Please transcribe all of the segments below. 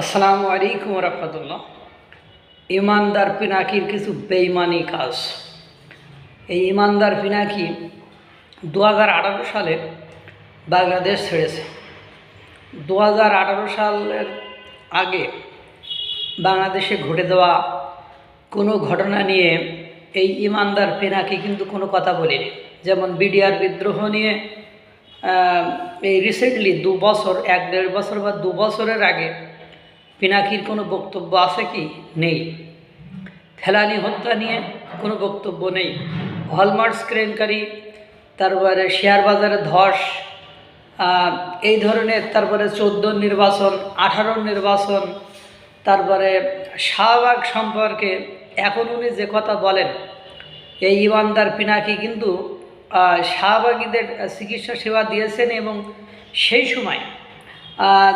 আসসালামু আলাইকুম রহমতুল্লাহ। ইমানদার পিনাকির কিছু বেইমানি কাজ। এই ইমানদার পিনাকি 2018 সালে বাংলাদেশ ছেড়েছে। 2018 সালের আগে বাংলাদেশে ঘটে যাওয়া কোনো ঘটনা নিয়ে এই ইমানদার পিনাকি কিন্তু কোনো কথা বলেনি। যেমন বিডিআর বিদ্রোহ নিয়ে এই রিসেন্টলি 2 বছর 1-1.5 বছর বা 2 বছরের আগে পিনাকির কোনো বক্তব্য আছে কি? নেই। ফেলানি হত্যা নিয়ে কোনো বক্তব্য নেই। হলমার্ক কেলেঙ্কারি, তারপরে শেয়ার বাজারে ধস, এই ধরনের, তারপরে 14 নির্বাচন, 18 নির্বাচন, তারপরে শাহবাগ সম্পর্কে এখন উনি যে কথা বলেন, এই ইমানদার পিনাকি কিন্তু শাহবাগীদের চিকিৎসা সেবা দিয়েছেন এবং সেই সময়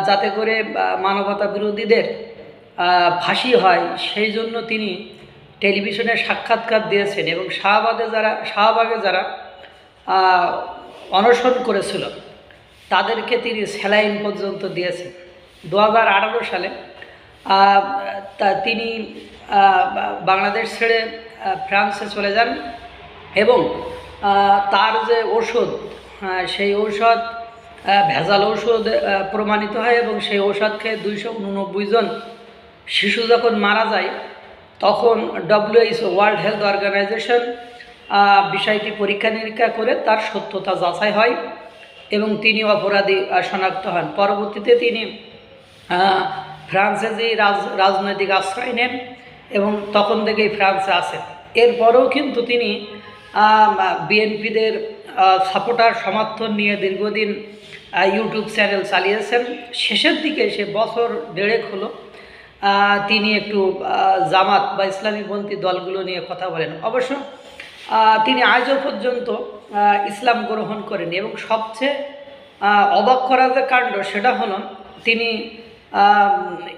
যাতে করে মানবতা বিরোধীদের ফাঁসি হয় সেই জন্য তিনি টেলিভিশনে সাক্ষাৎকার দিয়েছেন এবং শাহবাগে যারা অনশন করেছিল তাদেরকে তিনি স্যালাইন পর্যন্ত দিয়েছেন। 2018 সালে তিনি বাংলাদেশ ছেড়ে ফ্রান্সে চলে যান এবং তার যে ঔষধ, সেই ঔষধ ভেজাল ঔষধ প্রমাণিত হয় এবং সেই ঔষধ খেয়ে 289 জন শিশু যখন মারা যায় তখন WHO ওয়ার্ল্ড হেলথ অর্গানাইজেশন বিষয়টি পরীক্ষা নিরীক্ষা করে তার সত্যতা যাচাই হয় এবং তিনি অপরাধী শনাক্ত হন। পরবর্তীতে তিনি ফ্রান্সে যে রাজনৈতিক আশ্রয় নেন এবং তখন থেকেই ফ্রান্সে আসেন। এরপরেও কিন্তু তিনি বিএনপিদের সাপোর্টার সমর্থন নিয়ে দীর্ঘদিন ইউটিউব চ্যানেল চালিয়েছেন। শেষের দিকে সে বছর 1.5 হলো তিনি একটু জামাত বা ইসলামীপন্থী দলগুলো নিয়ে কথা বলেন। অবশ্য তিনি আজও পর্যন্ত ইসলাম গ্রহণ করেনি এবং সবচেয়ে অবাক করা যে কাণ্ড সেটা হলো তিনি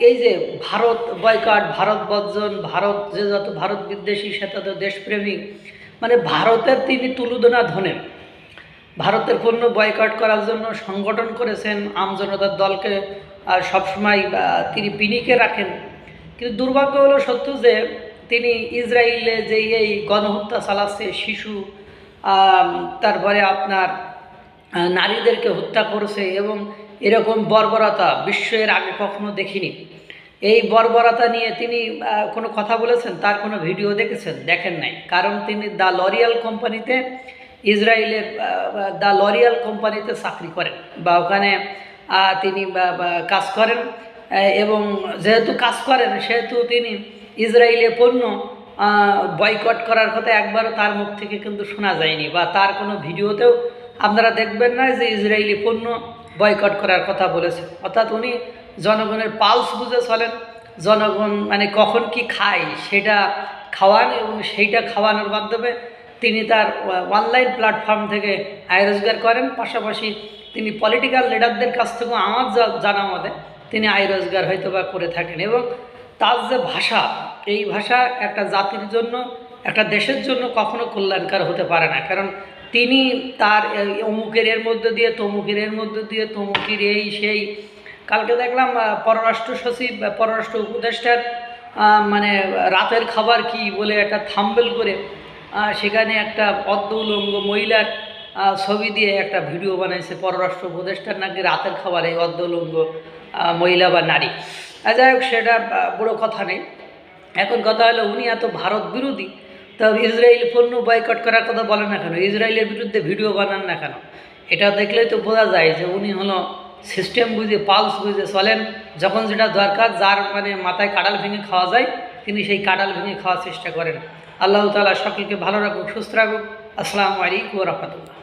এই যে ভারত বয়কট, ভারত বর্জন, ভারত যে যত ভারত বিদ্বেষী সে তত দেশপ্রেমিক, মানে ভারতের তিনি তুলুদনা ধনেন। ভারতের পণ্য বয়কট করার জন্য সংগঠন করেছেন, আমজনতার দলকে সবসময় তিনি পিনিকে রাখেন। কিন্তু দুর্ভাগ্য হলো সত্য যে তিনি ইসরায়েলে যে এই গণহত্যা চালাচ্ছে, শিশু, তারপরে আপনার নারীদেরকে হত্যা করেছে এবং এরকম বর্বরতা বিশ্বের আগে কখনো দেখিনি। এই বর্বরতা নিয়ে তিনি কোনো কথা বলেছেন? তার কোনো ভিডিও দেখেছেন? দেখেন নাই। কারণ তিনি দ্য লরিয়াল কোম্পানিতে, ইসরায়েলের দ্য লরিয়াল কোম্পানিতে চাকরি করেন বা ওখানে তিনি কাজ করেন এবং যেহেতু কাজ করেন সেহেতু তিনি ইসরায়েলের পণ্য বয়কট করার কথা একবারও তার মুখ থেকে কিন্তু শোনা যায়নি বা তার কোনো ভিডিওতেও আপনারা দেখবেন না যে ইসরায়েলি পণ্য বয়কট করার কথা বলেছেন। অর্থাৎ উনি জনগণের পালস বুঝে চলেন, জনগণ মানে কখন কি খায় সেটা খাওয়ান এবং সেইটা খাওয়ানোর মাধ্যমে তিনি তার অনলাইন প্ল্যাটফর্ম থেকে আয় রোজগার করেন। পাশাপাশি তিনি পলিটিক্যাল লিডারদের কাছ থেকেও আমার জানা মতে তিনি আয় রোজগার হয়তো বা করে থাকেন এবং তার যে ভাষা, এই ভাষা একটা জাতির জন্য, একটা দেশের জন্য কখনো কল্যাণকর হতে পারে না। কারণ তিনি তার অমুকের এর মধ্যে দিয়ে, তমুকের এর মধ্যে দিয়ে, তমুকের এই সেই, কালকে দেখলাম পররাষ্ট্র সচিব, পররাষ্ট্র উপদেষ্টার মানে রাতের খাবার কি বলে একটা থাম্বনেল করে সেখানে একটা অর্ধ উলঙ্গ মহিলার ছবি দিয়ে একটা ভিডিও বানাইছে। পররাষ্ট্র উপদেষ্টার নাকি রাতের খাবার এই অর্ধ উলঙ্গ মহিলা বা নারী। যাই হোক, সেটা বড় কথা নেই। এখন কথা হলো উনি এত ভারত বিরোধী, তো ইসরায়েল পণ্য বয়কট করার কথা বলেন না কেন? ইসরায়েলের বিরুদ্ধে ভিডিও বানান না কেন? এটা দেখলেই তো বোঝা যায় যে উনি হলো সিস্টেম বুঝে, পালস বুঝে চলেন। যখন যেটা দরকার, যার মানে মাথায় কাঁঠাল ভেঙে খাওয়া যায় তিনি সেই কাঁঠাল ভেঙে খাওয়ার চেষ্টা করেন। আল্লাহ তাআলা সকলকে ভালো রাখুক, সুস্থ রাখুক। আসসালামু আলাইকুম ওয়া রাহমাতুল্লাহ।